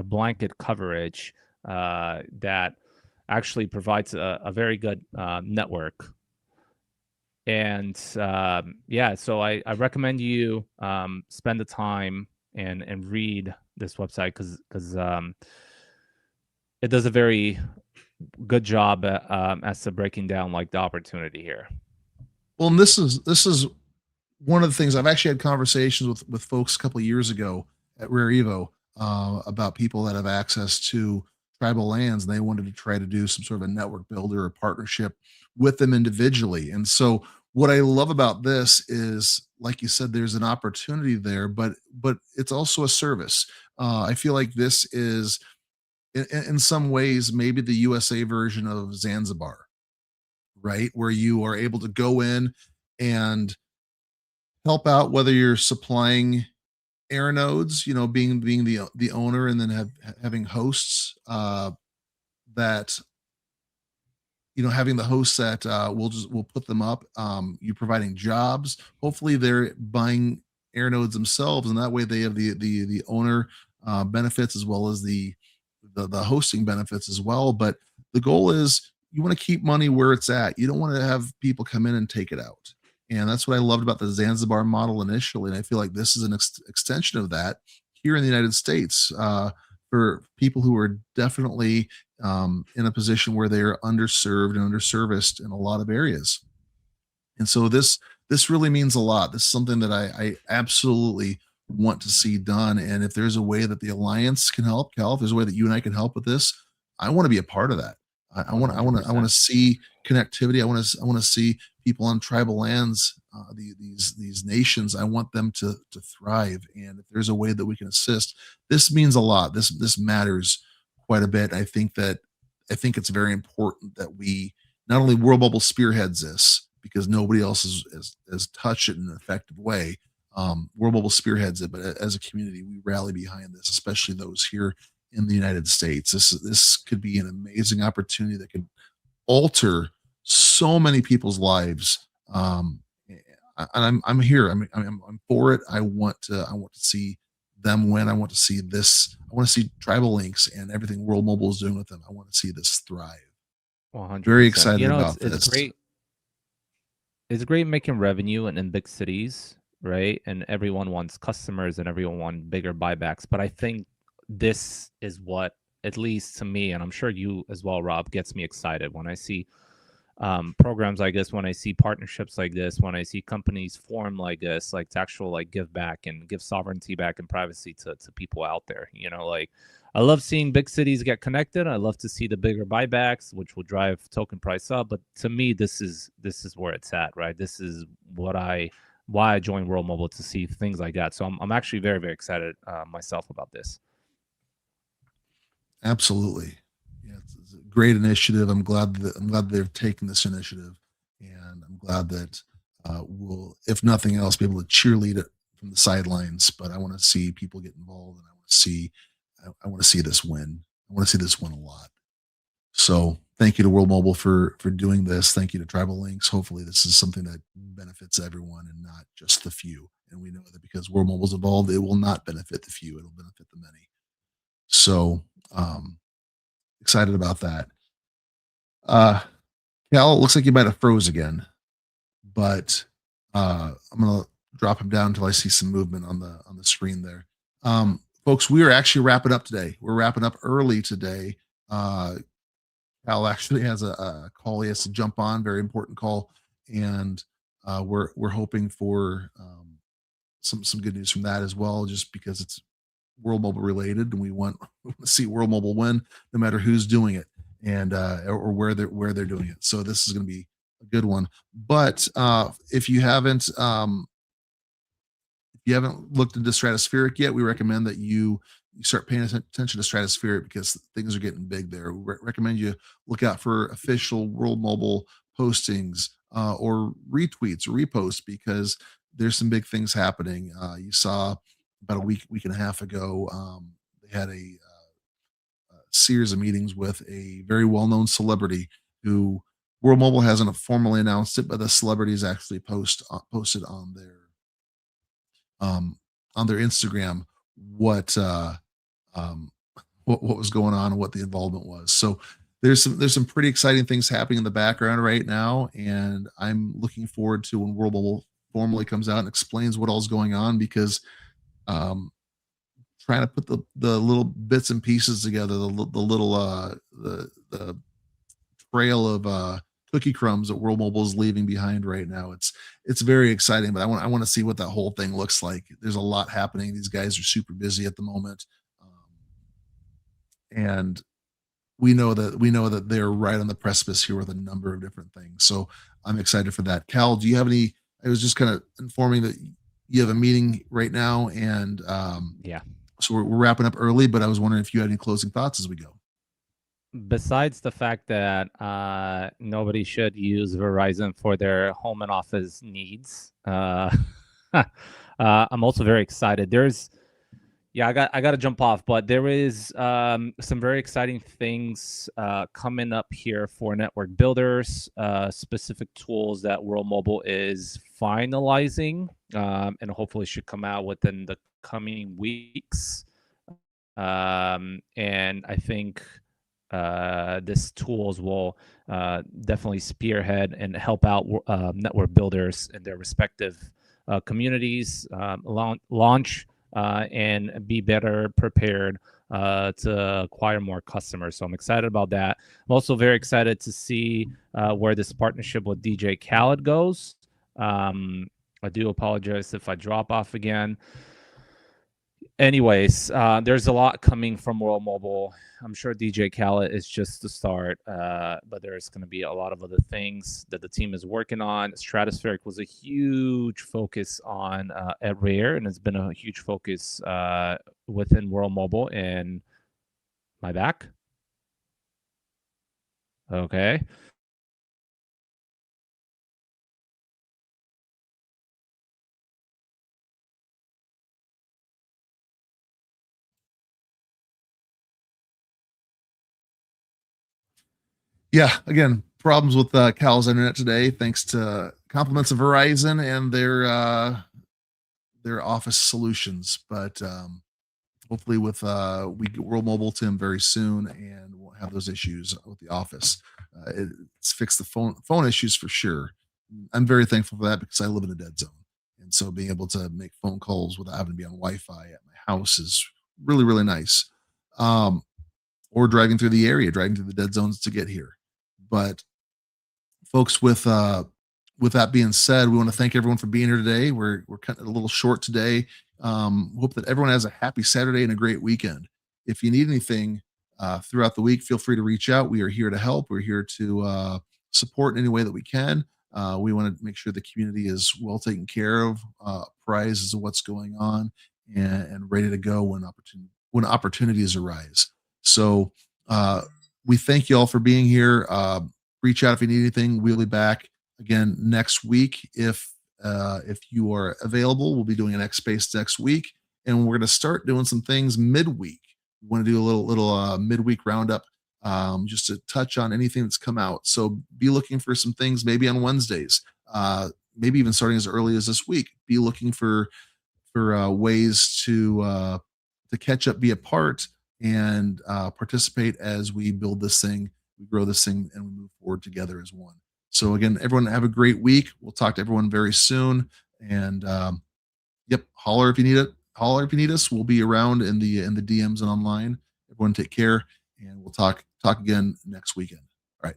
blanket coverage that actually provides a very good network. And yeah, so I recommend you spend the time and read this website, because it does a very good job as to breaking down like the opportunity here. Well, and this is one of the things I've actually had conversations with folks a couple of years ago at Rare Evo about people that have access to tribal lands, and they wanted to try to do some sort of a network builder or partnership with them individually. And so what I love about this is, like you said, there's an opportunity there, but it's also a service. I feel like this is in some ways maybe the USA version of Zanzibar, right? Where you are able to go in and help out, whether you're supplying air nodes, being the owner, and then having hosts that having the hosts that we'll put them up. You providing jobs. Hopefully, they're buying air nodes themselves, and that way they have the owner benefits as well as the hosting benefits as well. But the goal is you want to keep money where it's at. You don't want to have people come in and take it out. And that's what I loved about the Zanzibar model initially. And I feel like this is an extension of that here in the United States for people who are definitely in a position where they are underserved and underserviced in a lot of areas. And so this really means a lot. This is something that I absolutely want to see done. And if there's a way that the Alliance can help, Cal, if there's a way that you and I can help with this, I want to be a part of that. I want to see connectivity. I want to see people on tribal lands, these nations. I want them to thrive. And if there's a way that we can assist, this means a lot. This matters quite a bit. I think it's very important that we not only World Mobile spearheads this, because nobody else has touched it in an effective way. World Mobile spearheads it, but as a community, we rally behind this, especially those here in the United States. This could be an amazing opportunity that could alter so many people's lives. And I'm here. I'm for it. I want to see them win. I want to see this. I want to see Tribal Links and everything World Mobile is doing with them. I want to see this thrive. 100%. Very excited about it's this. great. It's great making revenue in big cities. right? And everyone wants customers and everyone wants bigger buybacks. But I think this is what, at least to me, and I'm sure you as well, Rob, gets me excited when I see programs like this, when I see partnerships like this, when I see companies form like this, like to actual like give back and give sovereignty back and privacy to people out there. Like I love seeing big cities get connected. I love to see the bigger buybacks, which will drive token price up. But to me, this is where it's at, right? This is why I joined World Mobile, to see things like that. So I'm actually very, very excited myself about this. Absolutely. Yeah, it's a great initiative. I'm glad they've taken this initiative, and I'm glad that we'll, if nothing else, be able to cheerlead it from the sidelines. But I want to see people get involved, and I want to see this win. I want to see this win a lot. So thank you to World Mobile for doing this. Thank you to Tribal Links. Hopefully, this is something that benefits everyone and not just the few. And we know that because World Mobile's involved, it will not benefit the few; it'll benefit the many. So um, excited about that. Cal, it looks like you might have froze again, but I'm gonna drop him down until I see some movement on the screen there. Folks, we are actually wrapping up today. We're wrapping up early today. Cal actually has a call he has to jump on, very important call, and we're hoping for some good news from that as well, just because it's World Mobile related, and we want to see World Mobile win, no matter who's doing it and or where they're doing it. So this is going to be a good one. But if you haven't looked into Stratospheric yet, we recommend that you start paying attention to Stratospheric because things are getting big there. We recommend you look out for official World Mobile postings or retweets or reposts because there's some big things happening. You saw about a week and a half ago, they had a series of meetings with a very well-known celebrity who World Mobile hasn't formally announced it, but the celebrities actually posted um, on their Instagram what um, what was going on and what the involvement was. So there's some pretty exciting things happening in the background right now, and I'm looking forward to when World Mobile formally comes out and explains what all's going on because um, trying to put the little bits and pieces together, the little the trail of cookie crumbs that World Mobile is leaving behind right now. It's very exciting, but I want to see what that whole thing looks like. There's a lot happening. These guys are super busy at the moment, and we know that they're right on the precipice here with a number of different things. So I'm excited for that. Cal, do you have any? I was just kind of informing that you have a meeting right now, and Yeah. so we're wrapping up early. But I was wondering if you had any closing thoughts as we go. Besides the fact that nobody should use Verizon for their home and office needs, I'm also very excited. Yeah, I got to jump off, but there is some very exciting things coming up here for network builders, specific tools that World Mobile is finalizing, and hopefully should come out within the coming weeks. And I think this tools will definitely spearhead and help out network builders in their respective communities, launch and be better prepared to acquire more customers. So I'm excited about that. I'm also very excited to see where this partnership with DJ Khaled goes. I do apologize if I drop off again. Anyways, there's a lot coming from World Mobile. I'm sure DJ Khaled is just the start, but there's going to be a lot of other things that the team is working on. Stratospheric was a huge focus on at Rare, and it's been a huge focus within World Mobile. And my back, okay. Yeah, again, problems with Cal's internet today, thanks to compliments of Verizon and their office solutions. But hopefully, with we get World Mobile to him very soon, and we'll have those issues with the office. It's fixed the phone issues for sure. I'm very thankful for that because I live in a dead zone, And so being able to make phone calls without having to be on Wi-Fi at my house is really, really nice. Um, or driving through the area, driving through the dead zones to get here. But folks, with that being said, we want to thank everyone for being here today. We're cutting it a little short today. Hope that everyone has a happy Saturday and a great weekend. If you need anything throughout the week, feel free to reach out. We are here to help. We're here to support in any way that we can. We want to make sure the community is well taken care of, apprised of what's going on, and ready to go when opportunities arise. So we thank you all for being here. Reach out if you need anything. We'll be back again next week if you are available. We'll be doing an X Space next week, and we're going to start doing some things midweek. We want to do a little midweek roundup, just to touch on anything that's come out. So be looking for some things maybe on Wednesdays, maybe even starting as early as this week. Be looking for ways to catch up, be a part, and participate as we build this thing, we grow this thing, and we move forward together as one. So again, everyone have a great week. We'll talk to everyone very soon. And yep, holler if you need it. Holler if you need us. We'll be around in the DMs and online. Everyone take care, and we'll talk again next weekend. All right.